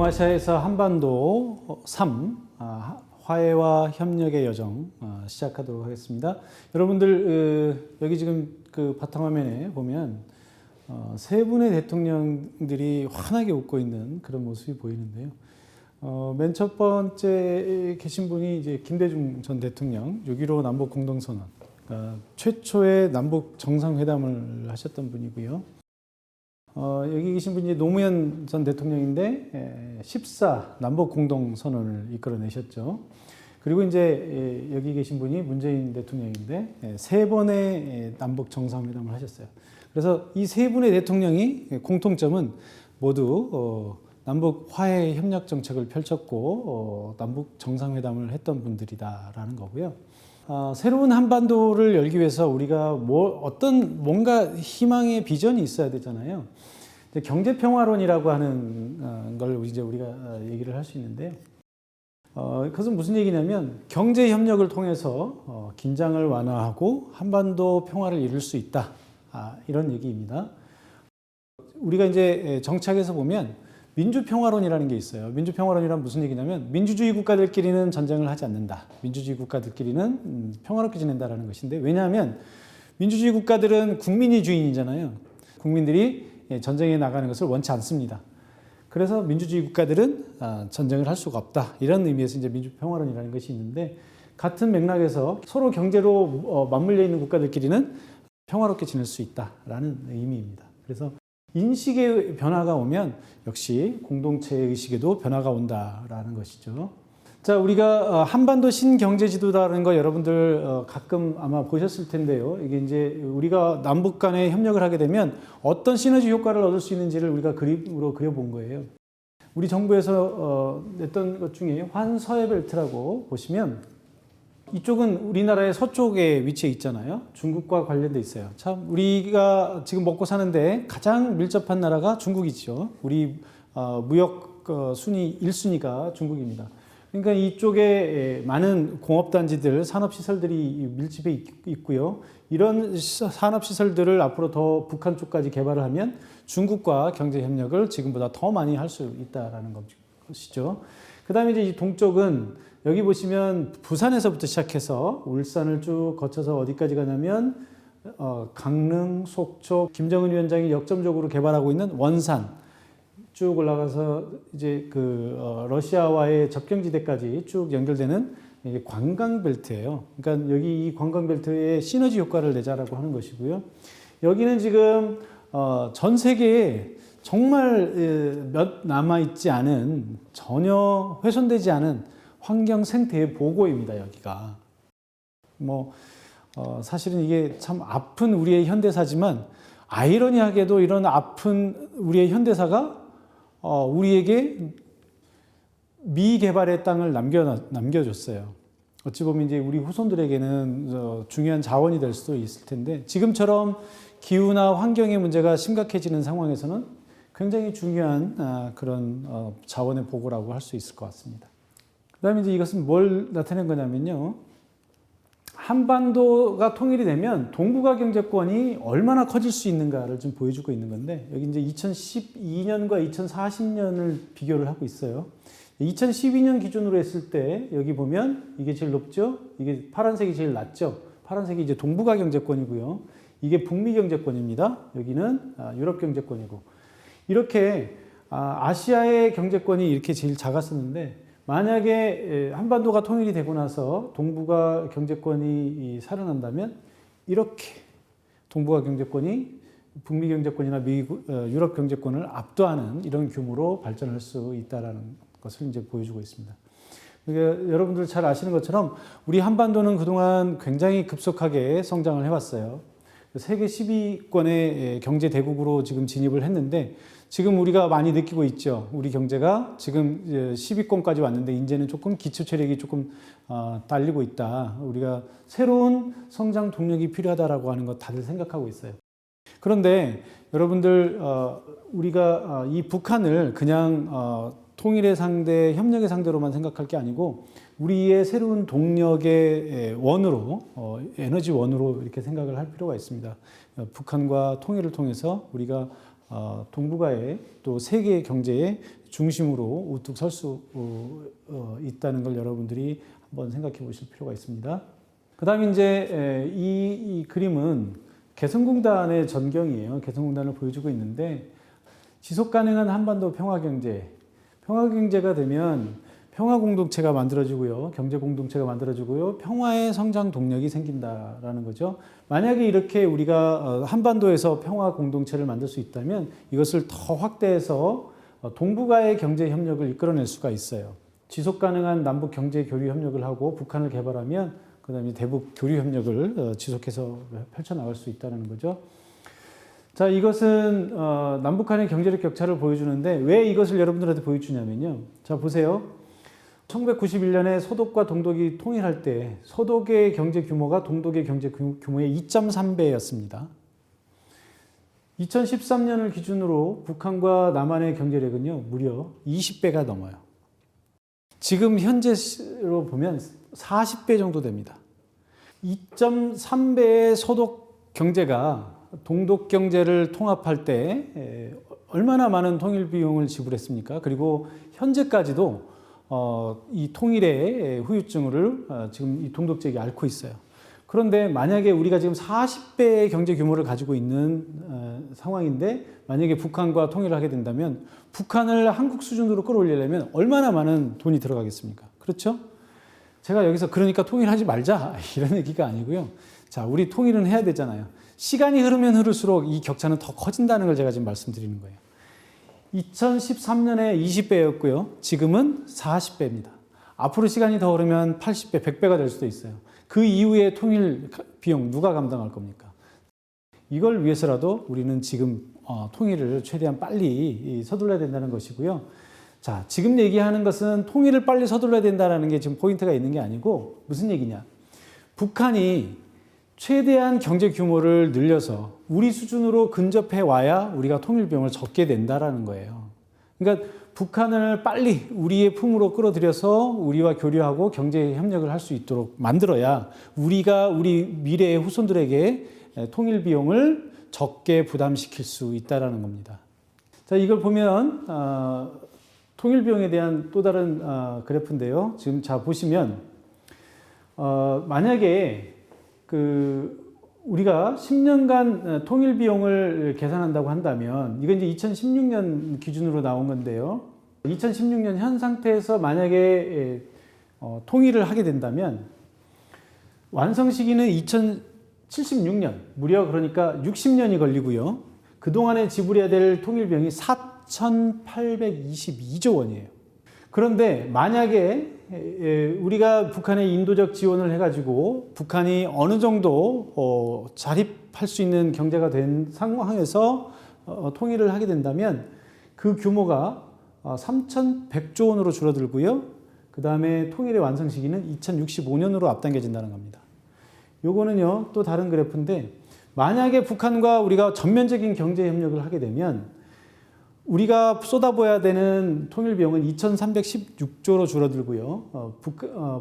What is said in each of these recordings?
동아시아에서 한반도 3 화해와 협력의 여정 시작하도록 하겠습니다. 여러분들 여기 지금 그 바탕화면에 보면 세 분의 대통령들이 환하게 웃고 있는 그런 모습이 보이는데요. 맨 첫 번째 계신 분이 이제 김대중 전 대통령 6.15 남북 공동선언, 그러니까 최초의 남북 정상회담을 하셨던 분이고요. 여기 계신 분이 노무현 전 대통령인데 14 남북 공동선언을 이끌어내셨죠. 그리고 이제 여기 계신 분이 문재인 대통령인데 3번의 남북 정상회담을 하셨어요. 그래서 이 3분의 대통령이 공통점은 모두 남북 화해 협력 정책을 펼쳤고 남북 정상회담을 했던 분들이다라는 거고요. 새로운 한반도를 열기 위해서 우리가 뭔가 희망의 비전이 있어야 되잖아요. 경제 평화론이라고 하는 걸 이제 우리가 얘기를 할 수 있는데요. 그것은 무슨 얘기냐면 경제 협력을 통해서 긴장을 완화하고 한반도 평화를 이룰 수 있다. 이런 얘기입니다. 우리가 이제 정착에서 보면 민주평화론이라는 게 있어요. 민주평화론이란 무슨 얘기냐면 민주주의 국가들끼리는 전쟁을 하지 않는다. 민주주의 국가들끼리는 평화롭게 지낸다라는 것인데, 왜냐하면 민주주의 국가들은 국민이 주인이잖아요. 국민들이 전쟁에 나가는 것을 원치 않습니다. 그래서 민주주의 국가들은 전쟁을 할 수가 없다. 이런 의미에서 이제 민주평화론이라는 것이 있는데, 같은 맥락에서 서로 경제로 맞물려 있는 국가들끼리는 평화롭게 지낼 수 있다라는 의미입니다. 그래서 인식의 변화가 오면 역시 공동체 의식에도 변화가 온다라는 것이죠. 자, 우리가 한반도 신경제지도라는 거 여러분들 가끔 아마 보셨을 텐데요. 이게 이제 우리가 남북 간에 협력을 하게 되면 어떤 시너지 효과를 얻을 수 있는지를 우리가 그림으로 그려본 거예요. 우리 정부에서 냈던 것 중에 환서해 벨트라고 보시면, 이쪽은 우리나라의 서쪽에 위치해 있잖아요. 중국과 관련돼 있어요. 참 우리가 지금 먹고 사는데 가장 밀접한 나라가 중국이죠. 우리 무역 순위 1순위가 중국입니다. 그러니까 이쪽에 많은 공업단지들, 산업시설들이 밀집해 있고요. 이런 산업시설들을 앞으로 더 북한 쪽까지 개발을 하면 중국과 경제협력을 지금보다 더 많이 할 수 있다는 것이죠. 그 다음에 이제 이 동쪽은 여기 보시면 부산에서부터 시작해서 울산을 쭉 거쳐서 어디까지 가냐면 강릉, 속초, 김정은 위원장이 역점적으로 개발하고 있는 원산 쭉 올라가서 이제 러시아와의 접경지대까지 쭉 연결되는 관광벨트예요. 그러니까 여기 이 관광벨트에 시너지 효과를 내자라고 하는 것이고요. 여기는 지금 전 세계에 정말 몇 남아있지 않은, 전혀 훼손되지 않은 환경 생태의 보고입니다. 여기가 사실은 이게 참 아픈 우리의 현대사지만, 아이러니하게도 이런 아픈 우리의 현대사가 우리에게 미개발의 땅을 남겨줬어요. 어찌 보면 이제 우리 후손들에게는 중요한 자원이 될 수도 있을 텐데, 지금처럼 기후나 환경의 문제가 심각해지는 상황에서는 굉장히 중요한 그런 자원의 보고라고 할 수 있을 것 같습니다. 그 다음에 이제 이것은 뭘 나타낸 거냐면요. 한반도가 통일이 되면 동북아 경제권이 얼마나 커질 수 있는가를 좀 보여주고 있는 건데, 여기 이제 2012년과 2040년을 비교를 하고 있어요. 2012년 기준으로 했을 때 여기 보면 이게 제일 높죠? 이게 파란색이 제일 낮죠? 파란색이 이제 동북아 경제권이고요. 이게 북미 경제권입니다. 여기는 유럽 경제권이고. 이렇게 아시아의 경제권이 이렇게 제일 작았었는데, 만약에 한반도가 통일이 되고 나서 동북아 경제권이 살아난다면 이렇게 동북아 경제권이 북미 경제권이나 유럽 경제권을 압도하는 이런 규모로 발전할 수 있다는 것을 이제 보여주고 있습니다. 그러니까 여러분들 잘 아시는 것처럼 우리 한반도는 그동안 굉장히 급속하게 성장을 해왔어요. 세계 10위권의 경제 대국으로 지금 진입을 했는데, 지금 우리가 많이 느끼고 있죠. 우리 경제가 지금 10위권까지 왔는데 이제는 조금 기초 체력이 조금 딸리고 있다. 우리가 새로운 성장 동력이 필요하다라고 하는 거 다들 생각하고 있어요. 그런데 여러분들 우리가 이 북한을 그냥 통일의 상대, 협력의 상대로만 생각할 게 아니고 우리의 새로운 동력의 원으로, 에너지 원으로 이렇게 생각을 할 필요가 있습니다. 북한과 통일을 통해서 우리가 동북아의 또 세계 경제의 중심으로 우뚝 설 수 있다는 걸 여러분들이 한번 생각해 보실 필요가 있습니다. 그 다음에 이제 이 그림은 개성공단의 전경이에요. 개성공단을 보여주고 있는데 지속 가능한 한반도 평화경제가 되면 평화 공동체가 만들어지고요. 경제 공동체가 만들어지고요. 평화의 성장 동력이 생긴다라는 거죠. 만약에 이렇게 우리가 한반도에서 평화 공동체를 만들 수 있다면 이것을 더 확대해서 동북아의 경제 협력을 이끌어낼 수가 있어요. 지속 가능한 남북 경제 교류 협력을 하고 북한을 개발하면 그다음에 대북 교류 협력을 지속해서 펼쳐나갈 수 있다는 거죠. 자, 이것은 남북 간의 경제력 격차를 보여주는데 왜 이것을 여러분들한테 보여주냐면요. 자, 보세요. 1991년에 서독과 동독이 통일할 때 서독의 경제 규모가 동독의 경제 규모의 2.3배였습니다. 2013년을 기준으로 북한과 남한의 경제력은요, 무려 20배가 넘어요. 지금 현재로 보면 40배 정도 됩니다. 2.3배의 서독 경제가 동독 경제를 통합할 때 얼마나 많은 통일 비용을 지불했습니까? 그리고 현재까지도 이 통일의 후유증을 지금 이 동독 지역이 앓고 있어요. 그런데 만약에 우리가 지금 40배의 경제 규모를 가지고 있는 상황인데 만약에 북한과 통일을 하게 된다면 북한을 한국 수준으로 끌어올리려면 얼마나 많은 돈이 들어가겠습니까? 그렇죠? 제가 여기서 그러니까 통일하지 말자 이런 얘기가 아니고요. 자, 우리 통일은 해야 되잖아요. 시간이 흐르면 흐를수록 이 격차는 더 커진다는 걸 제가 지금 말씀드리는 거예요. 2013년에 20배였고요. 지금은 40배입니다. 앞으로 시간이 더 흐르면 80배, 100배가 될 수도 있어요. 그 이후에 통일 비용 누가 감당할 겁니까? 이걸 위해서라도 우리는 지금 통일을 최대한 빨리 서둘러야 된다는 것이고요. 자, 지금 얘기하는 것은 통일을 빨리 서둘러야 된다는 게 지금 포인트가 있는 게 아니고 무슨 얘기냐? 북한이 최대한 경제 규모를 늘려서 우리 수준으로 근접해 와야 우리가 통일 비용을 적게 낸다라는 거예요. 그러니까 북한을 빨리 우리의 품으로 끌어들여서 우리와 교류하고 경제 협력을 할 수 있도록 만들어야 우리가 우리 미래의 후손들에게 통일 비용을 적게 부담시킬 수 있다라는 겁니다. 자, 이걸 보면 통일 비용에 대한 또 다른 그래프인데요. 지금 자 보시면 만약에 우리가 10년간 통일 비용을 계산한다고 한다면 이건 이제 2016년 기준으로 나온 건데요. 2016년 현 상태에서 만약에 통일을 하게 된다면 완성 시기는 2076년, 무려 그러니까 60년이 걸리고요. 그동안에 지불해야 될 통일 비용이 4,822조 원이에요. 그런데 만약에 우리가 북한에 인도적 지원을 해가지고 북한이 어느 정도 자립할 수 있는 경제가 된 상황에서 통일을 하게 된다면 그 규모가 3,100조 원으로 줄어들고요. 그 다음에 통일의 완성 시기는 2065년으로 앞당겨진다는 겁니다. 요거는요, 또 다른 그래프인데 만약에 북한과 우리가 전면적인 경제 협력을 하게 되면 우리가 쏟아부어야 되는 통일 비용은 2,316조로 줄어들고요.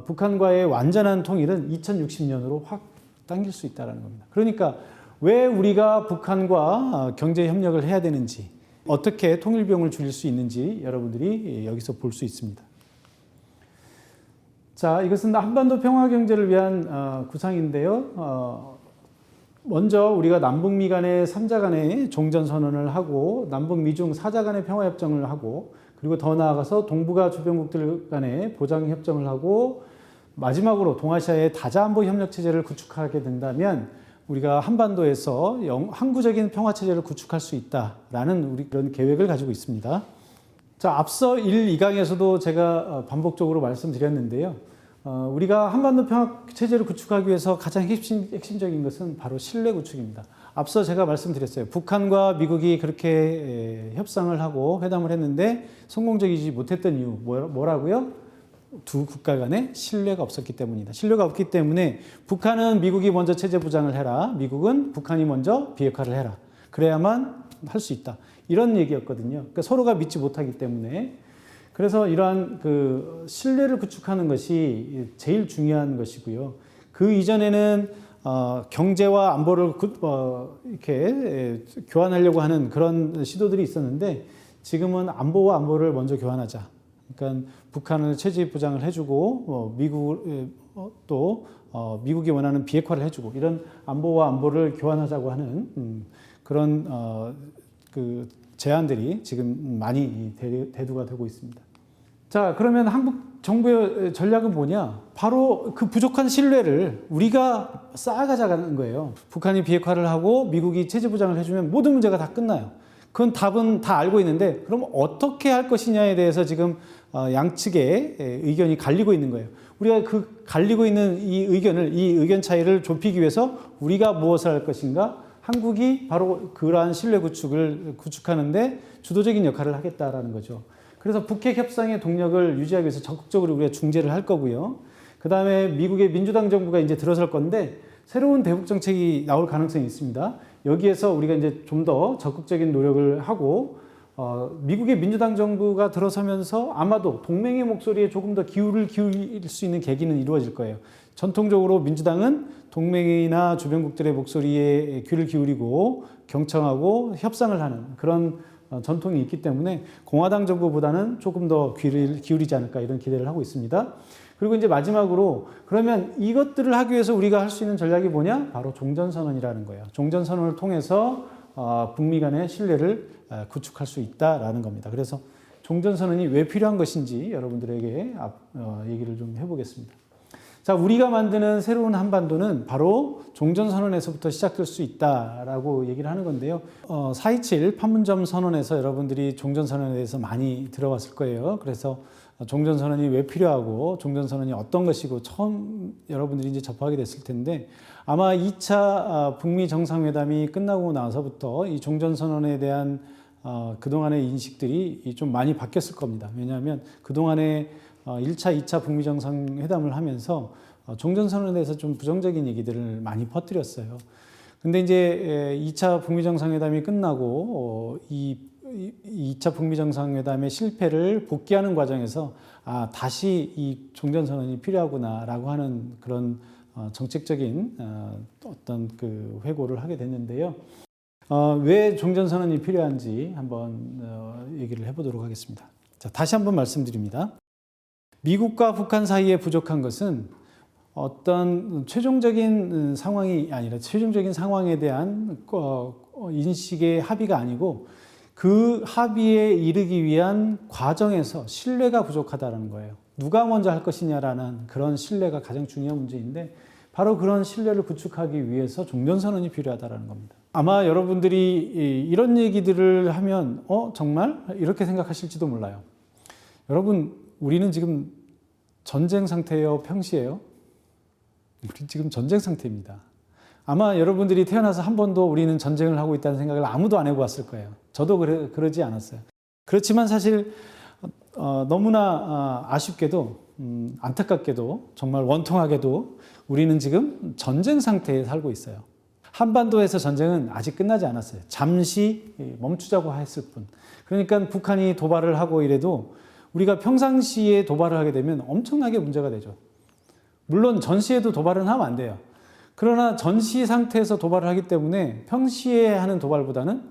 북한과의 완전한 통일은 2060년으로 확 당길 수 있다는 겁니다. 그러니까 왜 우리가 북한과 경제 협력을 해야 되는지, 어떻게 통일 비용을 줄일 수 있는지 여러분들이 여기서 볼 수 있습니다. 자, 이것은 한반도 평화 경제를 위한 구상인데요. 먼저 우리가 남북미 간의 3자 간의 종전선언을 하고 남북미 중 4자 간의 평화협정을 하고 그리고 더 나아가서 동북아 주변국들 간의 보장협정을 하고 마지막으로 동아시아의 다자안보 협력체제를 구축하게 된다면 우리가 한반도에서 항구적인 평화체제를 구축할 수 있다라는 우리 그런 계획을 가지고 있습니다. 자, 앞서 1, 2강에서도 제가 반복적으로 말씀드렸는데요. 우리가 한반도 평화체제를 구축하기 위해서 가장 핵심적인 것은 바로 신뢰 구축입니다. 앞서 제가 말씀드렸어요. 북한과 미국이 그렇게 협상을 하고 회담을 했는데 성공적이지 못했던 이유 뭐라고요? 두 국가 간에 신뢰가 없었기 때문이다. 신뢰가 없기 때문에 북한은 미국이 먼저 체제 부장을 해라. 미국은 북한이 먼저 비핵화를 해라. 그래야만 할 수 있다. 이런 얘기였거든요. 그러니까 서로가 믿지 못하기 때문에 그래서 이러한 신뢰를 구축하는 것이 제일 중요한 것이고요. 그 이전에는 경제와 안보를 이렇게 교환하려고 하는 그런 시도들이 있었는데 지금은 안보와 안보를 먼저 교환하자. 그러니까 북한을 체제 보장을 해주고 미국이 원하는 비핵화를 해주고 이런 안보와 안보를 교환하자고 하는 그런 그 제안들이 지금 많이 대두가 되고 있습니다. 자, 그러면 한국 정부의 전략은 뭐냐? 바로 그 부족한 신뢰를 우리가 쌓아가자는 거예요. 북한이 비핵화를 하고 미국이 체제 보장을 해주면 모든 문제가 다 끝나요. 그건 답은 다 알고 있는데 그럼 어떻게 할 것이냐에 대해서 지금 양측의 의견이 갈리고 있는 거예요. 우리가 그 갈리고 있는 이 의견 차이를 좁히기 위해서 우리가 무엇을 할 것인가? 한국이 바로 그러한 신뢰 구축하는데 주도적인 역할을 하겠다라는 거죠. 그래서 북핵 협상의 동력을 유지하기 위해서 적극적으로 우리가 중재를 할 거고요. 그 다음에 미국의 민주당 정부가 이제 들어설 건데 새로운 대북 정책이 나올 가능성이 있습니다. 여기에서 우리가 이제 좀 더 적극적인 노력을 하고 미국의 민주당 정부가 들어서면서 아마도 동맹의 목소리에 조금 더 기울일 수 있는 계기는 이루어질 거예요. 전통적으로 민주당은 동맹이나 주변국들의 목소리에 귀를 기울이고 경청하고 협상을 하는 그런 전통이 있기 때문에 공화당 정부보다는 조금 더 귀를 기울이지 않을까 이런 기대를 하고 있습니다. 그리고 이제 마지막으로 그러면 이것들을 하기 위해서 우리가 할 수 있는 전략이 뭐냐? 바로 종전선언이라는 거예요. 종전선언을 통해서 북미 간의 신뢰를 구축할 수 있다라는 겁니다. 그래서 종전선언이 왜 필요한 것인지 여러분들에게 얘기를 좀 해보겠습니다. 자, 우리가 만드는 새로운 한반도는 바로 종전선언에서부터 시작될 수 있다라고 얘기를 하는 건데요. 4.27 판문점 선언에서 여러분들이 종전선언에 대해서 많이 들어봤을 거예요. 그래서 종전선언이 왜 필요하고 종전선언이 어떤 것이고 처음 여러분들이 이제 접하게 됐을 텐데 아마 2차 북미 정상회담이 끝나고 나서부터 이 종전선언에 대한 그동안의 인식들이 좀 많이 바뀌었을 겁니다. 왜냐하면 그동안에 1차, 2차 북미 정상회담을 하면서 종전선언에 대해서 좀 부정적인 얘기들을 많이 퍼뜨렸어요. 근데 이제 2차 북미 정상회담이 끝나고 이 2차 북미 정상회담의 실패를 복귀하는 과정에서 다시 이 종전선언이 필요하구나라고 하는 그런 정책적인 어떤 그 회고를 하게 됐는데요. 왜 종전선언이 필요한지 한번 얘기를 해보도록 하겠습니다. 자, 다시 한번 말씀드립니다. 미국과 북한 사이에 부족한 것은 어떤 최종적인 상황이 아니라 최종적인 상황에 대한 인식의 합의가 아니고 그 합의에 이르기 위한 과정에서 신뢰가 부족하다는 거예요. 누가 먼저 할 것이냐라는 그런 신뢰가 가장 중요한 문제인데 바로 그런 신뢰를 구축하기 위해서 종전선언이 필요하다는 겁니다. 아마 여러분들이 이런 얘기들을 하면 정말? 이렇게 생각하실지도 몰라요. 여러분, 우리는 지금 전쟁 상태예요? 평시예요? 우리 지금 전쟁 상태입니다. 아마 여러분들이 태어나서 한 번도 우리는 전쟁을 하고 있다는 생각을 아무도 안 해보았을 거예요. 저도 그러지 않았어요. 그렇지만 사실 너무나 아쉽게도 안타깝게도 정말 원통하게도 우리는 지금 전쟁 상태에 살고 있어요. 한반도에서 전쟁은 아직 끝나지 않았어요. 잠시 멈추자고 했을 뿐. 그러니까 북한이 도발을 하고 이래도 우리가 평상시에 도발을 하게 되면 엄청나게 문제가 되죠. 물론 전시에도 도발은 하면 안 돼요. 그러나 전시 상태에서 도발을 하기 때문에 평시에 하는 도발보다는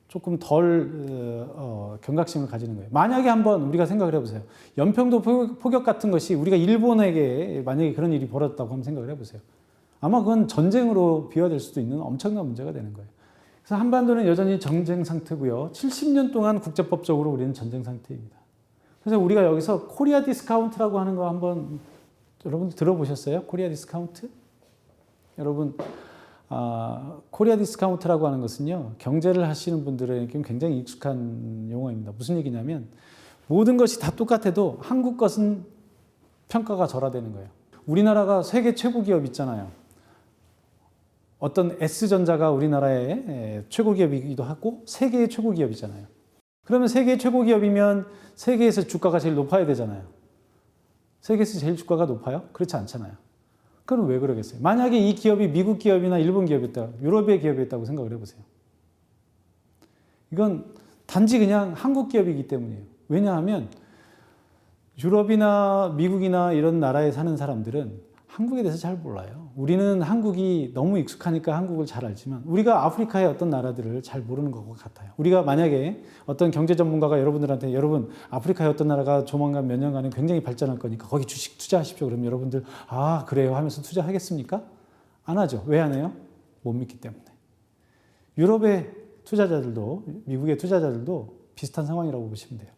조금 덜 경각심을 가지는 거예요. 만약에 한번 우리가 생각을 해보세요. 연평도 포격 같은 것이 우리가 일본에게 만약에 그런 일이 벌어졌다고 한번 생각을 해보세요. 아마 그건 전쟁으로 비화될 수도 있는 엄청난 문제가 되는 거예요. 그래서 한반도는 여전히 전쟁 상태고요. 70년 동안 국제법적으로 우리는 전쟁 상태입니다. 그래서 우리가 여기서 코리아 디스카운트라고 하는 거 한번 여러분 들어보셨어요? 코리아 디스카운트? 여러분, 코리아 디스카운트라고 하는 것은요, 경제를 하시는 분들에게 굉장히 익숙한 용어입니다. 무슨 얘기냐면 모든 것이 다 똑같아도 한국 것은 평가가 절하되는 거예요. 우리나라가 세계 최고 기업 있잖아요. 어떤 S전자가 우리나라의 최고 기업이기도 하고 세계의 최고 기업이잖아요. 그러면 세계 최고 기업이면 세계에서 주가가 제일 높아야 되잖아요. 세계에서 제일 주가가 높아요? 그렇지 않잖아요. 그럼 왜 그러겠어요? 만약에 이 기업이 미국 기업이나 일본 기업이었다, 유럽의 기업이었다고 생각을 해보세요. 이건 단지 그냥 한국 기업이기 때문이에요. 왜냐하면 유럽이나 미국이나 이런 나라에 사는 사람들은 한국에 대해서 잘 몰라요. 우리는 한국이 너무 익숙하니까 한국을 잘 알지만 우리가 아프리카의 어떤 나라들을 잘 모르는 것 같아요. 우리가 만약에 어떤 경제 전문가가 여러분들한테 여러분 아프리카의 어떤 나라가 조만간 몇 년간에 굉장히 발전할 거니까 거기 주식 투자하십시오. 그러면 여러분들 아 그래요 하면서 투자하겠습니까? 안 하죠. 왜 안 해요? 못 믿기 때문에. 유럽의 투자자들도 미국의 투자자들도 비슷한 상황이라고 보시면 돼요.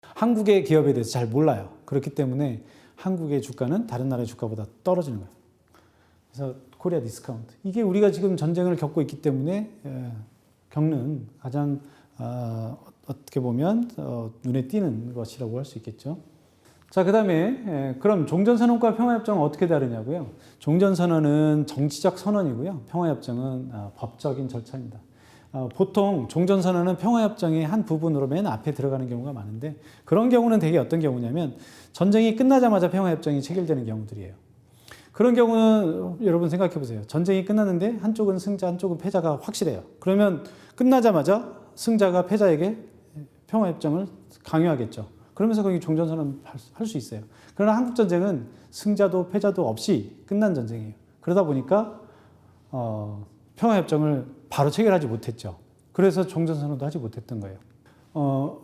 한국의 기업에 대해서 잘 몰라요. 그렇기 때문에 한국의 주가는 다른 나라의 주가보다 떨어지는 거예요. 그래서 코리아 디스카운트. 이게 우리가 지금 전쟁을 겪고 있기 때문에 겪는 가장 어떻게 보면 눈에 띄는 것이라고 할 수 있겠죠. 자, 그 다음에 그럼 종전선언과 평화협정은 어떻게 다르냐고요. 종전선언은 정치적 선언이고요. 평화협정은 법적인 절차입니다. 보통 종전선언은 평화협정의 한 부분으로 맨 앞에 들어가는 경우가 많은데 그런 경우는 되게 어떤 경우냐면 전쟁이 끝나자마자 평화협정이 체결되는 경우들이에요. 그런 경우는 여러분 생각해 보세요. 전쟁이 끝났는데 한쪽은 승자, 한쪽은 패자가 확실해요. 그러면 끝나자마자 승자가 패자에게 평화협정을 강요하겠죠. 그러면서 거기 종전선언 할 수 있어요. 그러나 한국전쟁은 승자도 패자도 없이 끝난 전쟁이에요. 그러다 보니까 평화협정을 바로 체결하지 못했죠. 그래서 종전선언도 하지 못했던 거예요.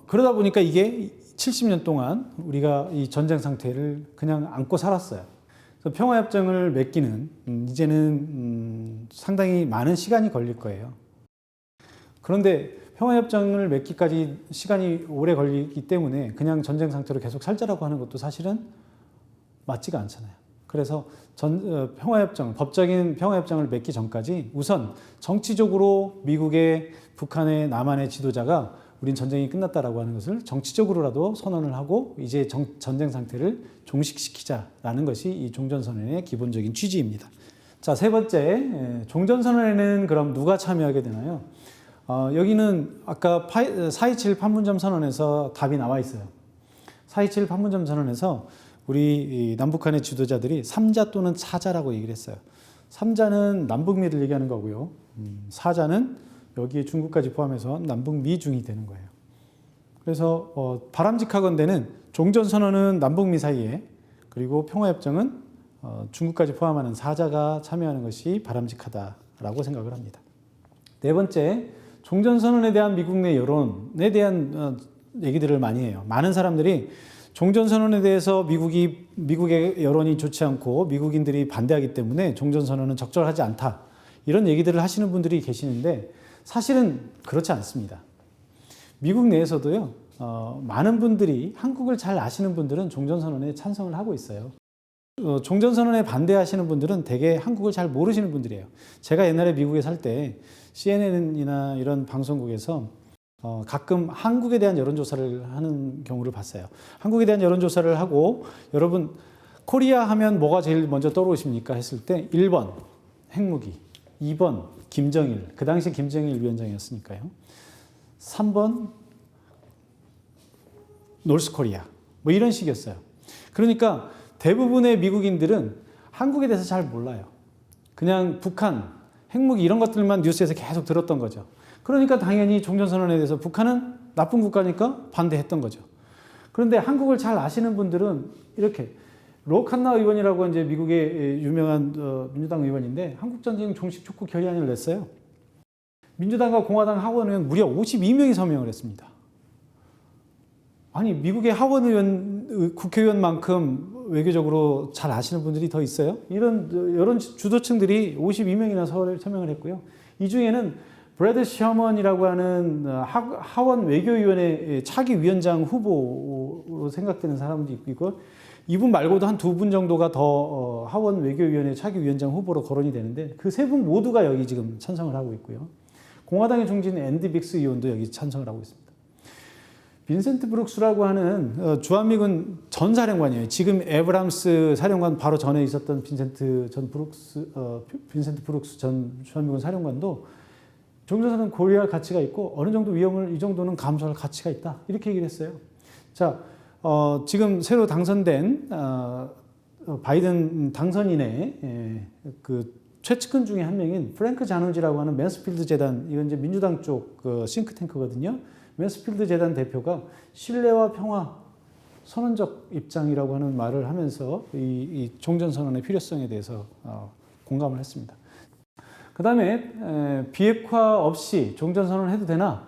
그러다 보니까 이게 70년 동안 우리가 이 전쟁 상태를 그냥 안고 살았어요. 그래서 평화협정을 맺기는 이제는 상당히 많은 시간이 걸릴 거예요. 그런데 평화협정을 맺기까지 시간이 오래 걸리기 때문에 그냥 전쟁 상태로 계속 살자라고 하는 것도 사실은 맞지가 않잖아요. 그래서 법적인 평화협정을 맺기 전까지 우선 정치적으로 미국의, 북한의, 남한의 지도자가 우린 전쟁이 끝났다라고 하는 것을 정치적으로라도 선언을 하고 이제 전쟁 상태를 종식시키자라는 것이 이 종전선언의 기본적인 취지입니다. 자, 세 번째, 종전선언에는 그럼 누가 참여하게 되나요? 여기는 아까 4.27 판문점 선언에서 답이 나와 있어요. 4.27 판문점 선언에서 우리 남북한의 지도자들이 3자 또는 4자라고 얘기를 했어요. 3자는 남북미를 얘기하는 거고요. 4자는 여기에 중국까지 포함해서 남북미중이 되는 거예요. 그래서 바람직하건대는 종전선언은 남북미 사이에 그리고 평화협정은 중국까지 포함하는 4자가 참여하는 것이 바람직하다라고 생각을 합니다. 네 번째, 종전선언에 대한 미국 내 여론에 대한 얘기들을 많이 해요. 많은 사람들이 종전선언에 대해서 미국의 여론이 좋지 않고 미국인들이 반대하기 때문에 종전선언은 적절하지 않다. 이런 얘기들을 하시는 분들이 계시는데 사실은 그렇지 않습니다. 미국 내에서도요, 많은 분들이 한국을 잘 아시는 분들은 종전선언에 찬성을 하고 있어요. 종전선언에 반대하시는 분들은 대개 한국을 잘 모르시는 분들이에요. 제가 옛날에 미국에 살 때 CNN이나 이런 방송국에서 가끔 한국에 대한 여론조사를 하는 경우를 봤어요. 한국에 대한 여론조사를 하고 여러분 코리아 하면 뭐가 제일 먼저 떠오르십니까 했을 때 1번 핵무기, 2번 김정일, 그 당시 김정일 위원장이었으니까요. 3번 노스코리아 뭐 이런 식이었어요. 그러니까 대부분의 미국인들은 한국에 대해서 잘 몰라요. 그냥 북한, 핵무기 이런 것들만 뉴스에서 계속 들었던 거죠. 그러니까 당연히 종전선언에 대해서 북한은 나쁜 국가니까 반대했던 거죠. 그런데 한국을 잘 아시는 분들은 이렇게 로 칸나 의원이라고 이제 미국의 유명한 민주당 의원인데 한국전쟁 종식 촉구 결의안을 냈어요. 민주당과 공화당 하원 의원 무려 52명이 서명을 했습니다. 아니 미국의 하원 의원, 국회의원만큼 외교적으로 잘 아시는 분들이 더 있어요? 이런 주도층들이 52명이나 서명을 했고요. 이 중에는 브래드 셔먼이라고 하는 하원 외교위원회 차기 위원장 후보로 생각되는 사람도 있고 이분 말고도 한 2분 정도가 더 하원 외교위원회 차기 위원장 후보로 거론이 되는데 그 세 분 모두가 여기 지금 찬성을 하고 있고요. 공화당의 중진 앤디 빅스 의원도 여기 찬성을 하고 있습니다. 빈센트 브룩스라고 하는 주한미군 전 사령관이에요. 지금 에브람스 사령관 바로 전에 있었던 빈센트 브룩스 전 주한미군 사령관도 종전선언 고려할 가치가 있고 어느 정도 위험을 이 정도는 감수할 가치가 있다. 이렇게 얘기를 했어요. 자, 지금 새로 당선된 바이든 당선인의 그 최측근 중에 한 명인 프랭크 자누지라고 하는 맨스필드 재단, 이건 이제 민주당 쪽 싱크탱크거든요. 맨스필드 재단 대표가 신뢰와 평화 선언적 입장이라고 하는 말을 하면서 이 종전선언의 필요성에 대해서 공감을 했습니다. 그 다음에 비핵화 없이 종전선언을 해도 되나?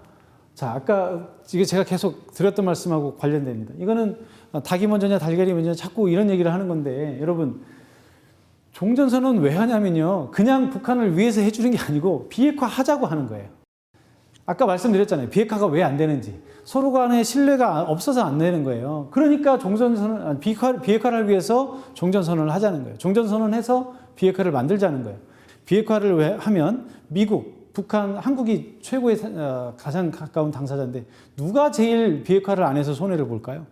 자, 아까 이게 제가 계속 드렸던 말씀하고 관련됩니다. 이거는 닭이 먼저냐 달걀이 먼저냐 자꾸 이런 얘기를 하는 건데 여러분 종전선언은 왜 하냐면요. 그냥 북한을 위해서 해주는 게 아니고 비핵화 하자고 하는 거예요. 아까 말씀드렸잖아요. 비핵화가 왜 안 되는지. 서로 간의 신뢰가 없어서 안 되는 거예요. 그러니까 비핵화를 위해서 종전선언을 하자는 거예요. 종전선언해서 비핵화를 만들자는 거예요. 비핵화를 왜 하면 미국, 북한, 한국이 최고의 가장 가까운 당사자인데 누가 제일 비핵화를 안 해서 손해를 볼까요?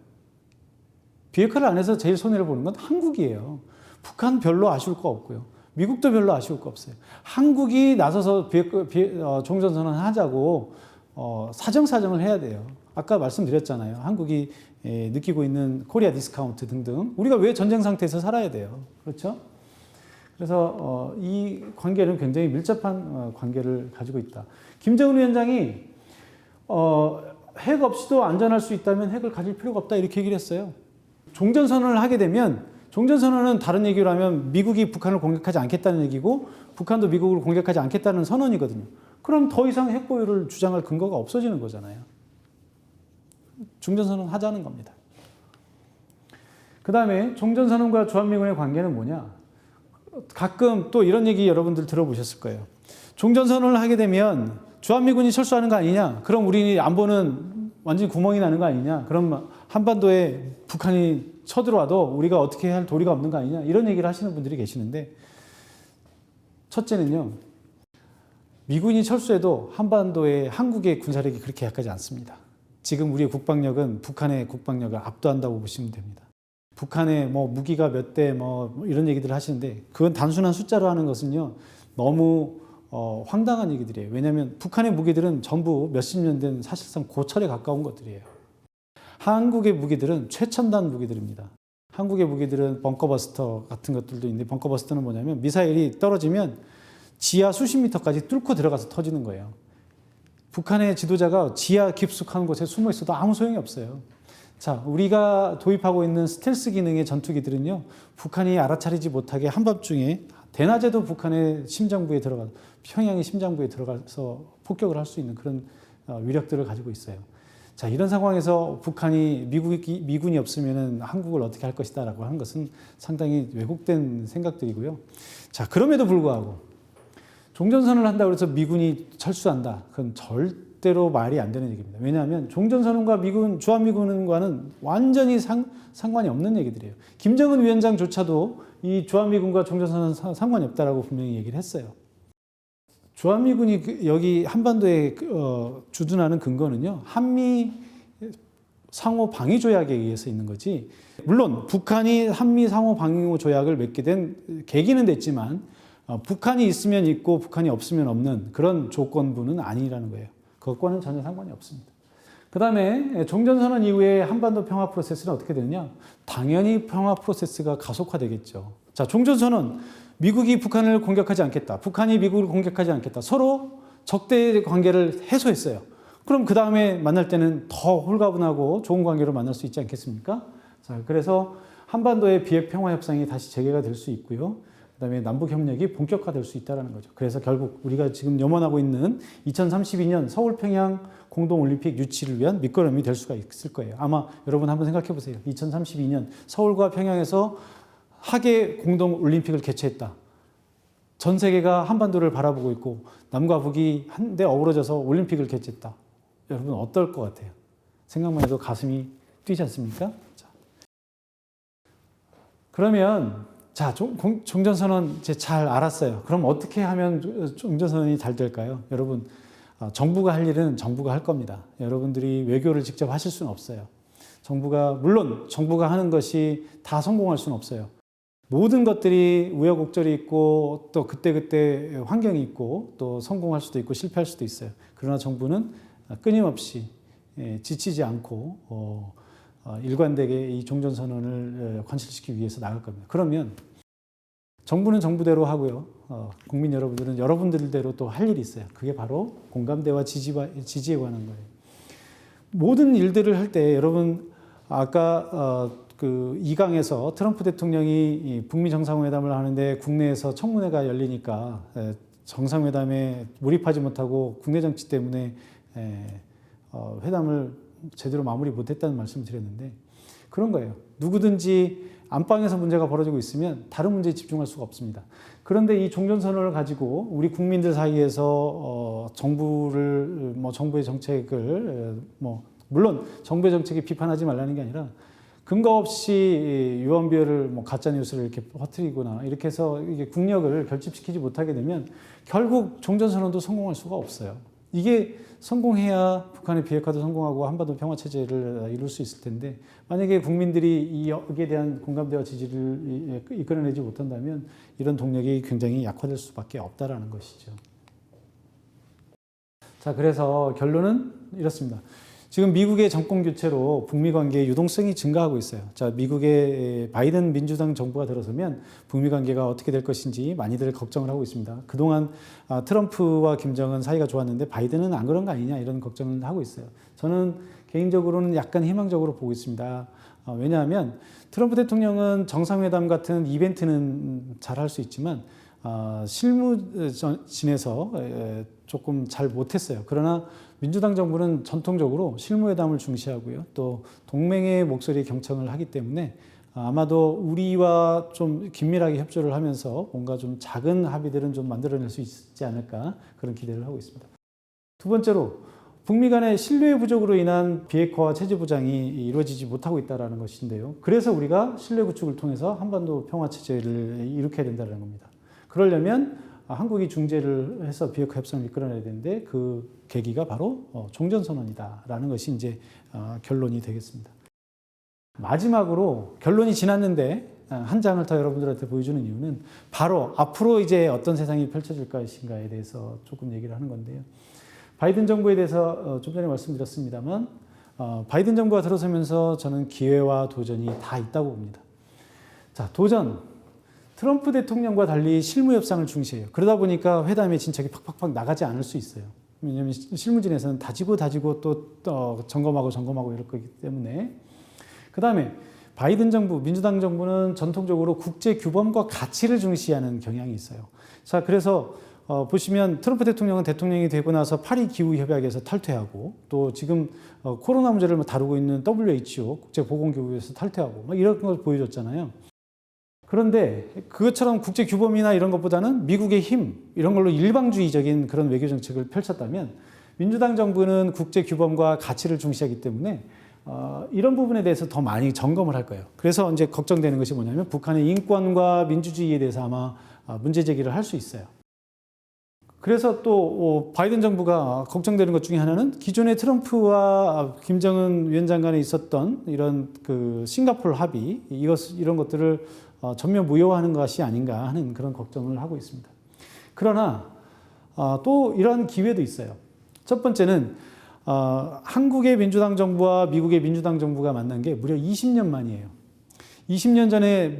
비핵화를 안 해서 제일 손해를 보는 건 한국이에요. 북한 별로 아쉬울 거 없고요. 미국도 별로 아쉬울 거 없어요. 한국이 나서서 종전선언 하자고 사정을 해야 돼요. 아까 말씀드렸잖아요. 한국이 느끼고 있는 코리아 디스카운트 등등. 우리가 왜 전쟁 상태에서 살아야 돼요? 그렇죠? 그래서 이 관계는 굉장히 밀접한 관계를 가지고 있다. 김정은 위원장이 핵 없이도 안전할 수 있다면 핵을 가질 필요가 없다 이렇게 얘기를 했어요. 종전선언을 하게 되면 종전선언은 다른 얘기로 하면 미국이 북한을 공격하지 않겠다는 얘기고 북한도 미국을 공격하지 않겠다는 선언이거든요. 그럼 더 이상 핵 보유를 주장할 근거가 없어지는 거잖아요. 종전선언 하자는 겁니다. 그 다음에 종전선언과 주한미군의 관계는 뭐냐? 가끔 또 이런 얘기 여러분들 들어보셨을 거예요. 종전선언을 하게 되면 주한미군이 철수하는 거 아니냐? 그럼 우리 안보는 완전히 구멍이 나는 거 아니냐? 그럼 한반도에 북한이 쳐들어와도 우리가 어떻게 할 도리가 없는 거 아니냐? 이런 얘기를 하시는 분들이 계시는데 첫째는요. 미군이 철수해도 한반도에 한국의 군사력이 그렇게 약하지 않습니다. 지금 우리의 국방력은 북한의 국방력을 압도한다고 보시면 됩니다. 북한의 무기가 몇 대 이런 얘기들을 하시는데 그건 단순한 숫자로 하는 것은요. 너무 황당한 얘기들이에요. 왜냐하면 북한의 무기들은 전부 몇십 년 된 사실상 고철에 가까운 것들이에요. 한국의 무기들은 최첨단 무기들입니다. 한국의 무기들은 벙커버스터 같은 것들도 있는데 벙커버스터는 뭐냐면 미사일이 떨어지면 지하 수십 미터까지 뚫고 들어가서 터지는 거예요. 북한의 지도자가 지하 깊숙한 곳에 숨어 있어도 아무 소용이 없어요. 자, 우리가 도입하고 있는 스텔스 기능의 전투기들은요, 북한이 알아차리지 못하게 한밤중에 대낮에도 북한의 심장부에 들어가서 평양의 심장부에 들어가서 폭격을 할 수 있는 그런 위력들을 가지고 있어요. 자, 이런 상황에서 북한이 미군이 없으면 한국을 어떻게 할 것이다라고 하는 것은 상당히 왜곡된 생각들이고요. 자, 그럼에도 불구하고 종전선언을 한다고 해서 미군이 철수한다. 그건 절대로 말이 안 되는 얘기입니다. 왜냐하면 종전선언과 주한미군과는 완전히 상관이 없는 얘기들이에요. 김정은 위원장조차도 이 주한미군과 종전선언 상관이 없다라고 분명히 얘기를 했어요. 주한미군이 여기 한반도에 주둔하는 근거는요. 한미 상호 방위 조약에 의해서 있는 거지. 물론 북한이 한미 상호 방위 조약을 맺게 된 계기는 됐지만 북한이 있으면 있고 북한이 없으면 없는 그런 조건부는 아니라는 거예요. 그것과는 전혀 상관이 없습니다. 그 다음에 종전선언 이후에 한반도 평화 프로세스는 어떻게 되느냐? 당연히 평화 프로세스가 가속화되겠죠. 자, 종전선언. 미국이 북한을 공격하지 않겠다. 북한이 미국을 공격하지 않겠다. 서로 적대 관계를 해소했어요. 그럼 그 다음에 만날 때는 더 홀가분하고 좋은 관계로 만날 수 있지 않겠습니까? 자, 그래서 한반도의 비핵 평화 협상이 다시 재개가 될 수 있고요. 그 다음에 남북 협력이 본격화될 수 있다는 거죠. 그래서 결국 우리가 지금 염원하고 있는 2032년 서울 평양 공동올림픽 유치를 위한 밑거름이 될 수가 있을 거예요. 아마 여러분 한번 생각해 보세요. 2032년 서울과 평양에서 하계 공동올림픽을 개최했다. 전 세계가 한반도를 바라보고 있고 남과 북이 한데 어우러져서 올림픽을 개최했다. 여러분 어떨 것 같아요? 생각만 해도 가슴이 뛰지 않습니까? 자. 그러면 자, 종전선언 이제 잘 알았어요. 그럼 어떻게 하면 종전선언이 잘 될까요? 여러분, 정부가 할 일은 정부가 할 겁니다. 여러분들이 외교를 직접 하실 수는 없어요. 물론 정부가 하는 것이 다 성공할 수는 없어요. 모든 것들이 우여곡절이 있고 또 그때그때 환경이 있고 또 성공할 수도 있고 실패할 수도 있어요. 그러나 정부는 끊임없이 지치지 않고 일관되게 이 종전선언을 관철시키기 위해서 나갈 겁니다. 그러면 정부는 정부대로 하고요. 국민 여러분들은 여러분들대로 또 할 일이 있어요. 그게 바로 공감대와 지지에 관한 거예요. 모든 일들을 할 때 여러분 아까 그 2강에서 트럼프 대통령이 이 북미 정상회담을 하는데 국내에서 청문회가 열리니까 정상회담에 몰입하지 못하고 국내 정치 때문에 회담을 제대로 마무리 못했다는 말씀을 드렸는데 그런 거예요. 누구든지 안방에서 문제가 벌어지고 있으면 다른 문제에 집중할 수가 없습니다. 그런데 이 종전선언을 가지고 우리 국민들 사이에서 정부를 정부의 정책을 물론 정부의 정책이 비판하지 말라는 게 아니라 근거 없이 유언비어를 가짜 뉴스를 이렇게 퍼뜨리거나 이렇게 해서 이게 국력을 결집시키지 못하게 되면 결국 종전선언도 성공할 수가 없어요. 이게 성공해야 북한의 비핵화도 성공하고 한반도 평화 체제를 이룰 수 있을 텐데 만약에 국민들이 여기에 대한 공감대와 지지를 이끌어내지 못한다면 이런 동력이 굉장히 약화될 수밖에 없다라는 것이죠. 자, 그래서 결론은 이렇습니다. 지금 미국의 정권 교체로 북미 관계의 유동성이 증가하고 있어요. 자, 미국의 바이든 민주당 정부가 들어서면 북미 관계가 어떻게 될 것인지 많이들 걱정을 하고 있습니다. 그동안 트럼프와 김정은 사이가 좋았는데 바이든은 안 그런 거 아니냐 이런 걱정을 하고 있어요. 저는 개인적으로는 약간 희망적으로 보고 있습니다. 왜냐하면 트럼프 대통령은 정상회담 같은 이벤트는 잘 할 수 있지만 실무진에서 조금 잘 못했어요. 그러나 민주당 정부는 전통적으로 실무회담을 중시하고요. 또 동맹의 목소리에 경청을 하기 때문에 아마도 우리와 좀 긴밀하게 협조를 하면서 뭔가 좀 작은 합의들은 좀 만들어낼 수 있지 않을까 그런 기대를 하고 있습니다. 두 번째로 북미 간의 신뢰 부족으로 인한 비핵화와 체제 보장이 이루어지지 못하고 있다는 것인데요. 그래서 우리가 신뢰 구축을 통해서 한반도 평화 체제를 일으켜야 된다는 겁니다. 그러려면 한국이 중재를 해서 비핵화 협상을 이끌어내야 되는데 그 계기가 바로 종전선언이다라는 것이 이제 결론이 되겠습니다. 마지막으로 결론이 지났는데 한 장을 더 여러분들한테 보여주는 이유는 바로 앞으로 이제 어떤 세상이 펼쳐질 것인가에 대해서 조금 얘기를 하는 건데요. 바이든 정부에 대해서 좀 전에 말씀드렸습니다만 바이든 정부가 들어서면서 저는 기회와 도전이 다 있다고 봅니다. 자, 도전. 트럼프 대통령과 달리 실무 협상을 중시해요. 그러다 보니까 회담의 진척이 팍팍팍 나가지 않을 수 있어요. 왜냐하면 실무진에서는 다지고 또 점검하고 이럴 거기 때문에. 그 다음에 바이든 정부, 민주당 정부는 전통적으로 국제 규범과 가치를 중시하는 경향이 있어요. 자, 그래서 보시면 트럼프 대통령은 대통령이 되고 나서 파리 기후 협약에서 탈퇴하고 또 지금 코로나 문제를 다루고 있는 WHO 국제보건기구에서 탈퇴하고 이런 걸 보여줬잖아요. 그런데 그것처럼 국제 규범이나 이런 것보다는 미국의 힘 이런 걸로 일방주의적인 그런 외교 정책을 펼쳤다면 민주당 정부는 국제 규범과 가치를 중시하기 때문에 이런 부분에 대해서 더 많이 점검을 할 거예요. 그래서 이제 걱정되는 것이 뭐냐면 북한의 인권과 민주주의에 대해서 아마 문제 제기를 할 수 있어요. 그래서 또 바이든 정부가 걱정되는 것 중에 하나는 기존의 트럼프와 김정은 위원장 간에 있었던 이런 그 싱가포르 합의 이런 것들을 전면 무효화하는 것이 아닌가 하는 그런 걱정을 하고 있습니다. 그러나 또 이런 기회도 있어요. 첫 번째는 한국의 민주당 정부와 미국의 민주당 정부가 만난 게 무려 20년 만이에요. 20년 전에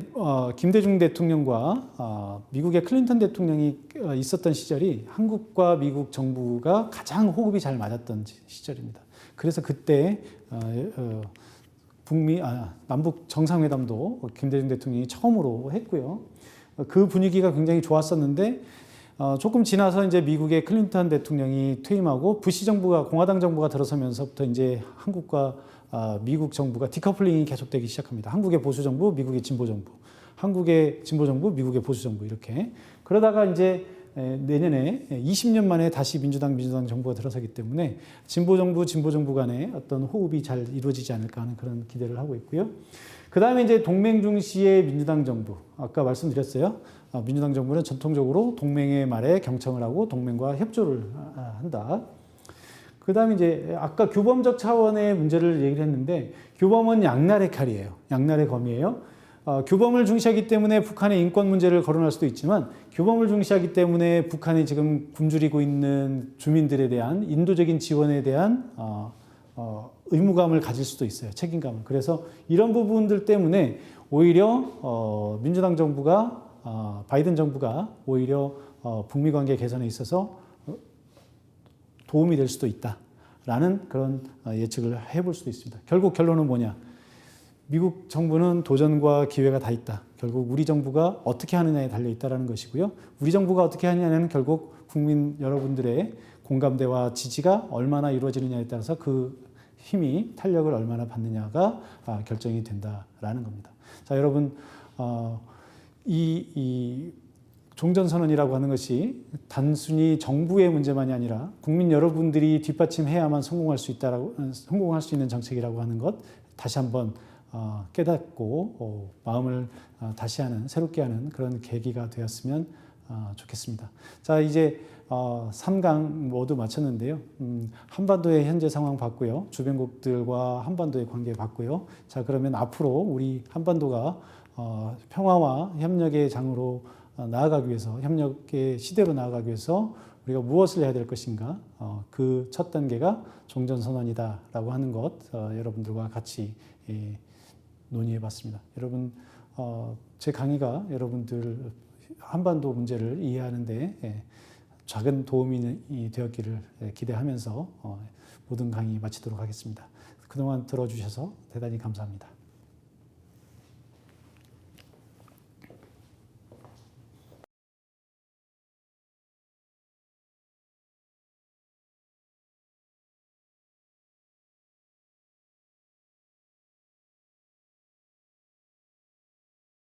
김대중 대통령과 미국의 클린턴 대통령이 있었던 시절이 한국과 미국 정부가 가장 호흡이 잘 맞았던 시절입니다. 그래서 그때 남북 정상회담도 김대중 대통령이 처음으로 했고요. 그 분위기가 굉장히 좋았었는데 조금 지나서 이제 미국의 클린턴 대통령이 퇴임하고 부시 정부가 공화당 정부가 들어서면서부터 이제 한국과 미국 정부가 디커플링이 계속되기 시작합니다. 한국의 보수 정부, 미국의 진보 정부, 한국의 진보 정부, 미국의 보수 정부 이렇게 그러다가 이제 내년에 20년 만에 다시 민주당 정부가 들어서기 때문에 진보 정부 간의 어떤 호흡이 잘 이루어지지 않을까 하는 그런 기대를 하고 있고요. 그 다음에 이제 동맹 중시의 민주당 정부 아까 말씀드렸어요. 민주당 정부는 전통적으로 동맹의 말에 경청을 하고 동맹과 협조를 한다. 그 다음에 이제 아까 규범적 차원의 문제를 얘기를 했는데 규범은 양날의 칼이에요. 양날의 검이에요. 규범을 중시하기 때문에 북한의 인권 문제를 거론할 수도 있지만 규범을 중시하기 때문에 북한이 지금 굶주리고 있는 주민들에 대한 인도적인 지원에 대한 의무감을 가질 수도 있어요. 책임감을. 그래서 이런 부분들 때문에 오히려 민주당 정부가 바이든 정부가 오히려 북미 관계 개선에 있어서 도움이 될 수도 있다라는 그런 예측을 해볼 수도 있습니다. 결국 결론은 뭐냐? 미국 정부는 도전과 기회가 다 있다. 결국 우리 정부가 어떻게 하느냐에 달려 있다는 것이고요. 우리 정부가 어떻게 하느냐는 결국 국민 여러분들의 공감대와 지지가 얼마나 이루어지느냐에 따라서 그 힘이 탄력을 얼마나 받느냐가 결정이 된다라는 겁니다. 자, 여러분, 이 종전선언이라고 하는 것이 단순히 정부의 문제만이 아니라 국민 여러분들이 뒷받침해야만 성공할 수 있는 정책이라고 하는 것 다시 한번 깨닫고 마음을 다시 새롭게 하는 그런 계기가 되었으면 좋겠습니다. 자, 이제 3강 모두 마쳤는데요. 한반도의 현재 상황 봤고요. 주변국들과 한반도의 관계 봤고요. 자, 그러면 앞으로 우리 한반도가 평화와 협력의 장으로 나아가기 위해서, 협력의 시대로 나아가기 위해서 우리가 무엇을 해야 될 것인가? 그 첫 단계가 종전선언이다라고 하는 것, 여러분들과 같이 논의해 봤습니다. 여러분, 제 강의가 여러분들 한반도 문제를 이해하는 데 작은 도움이 되었기를 기대하면서 모든 강의 마치도록 하겠습니다. 그동안 들어주셔서 대단히 감사합니다.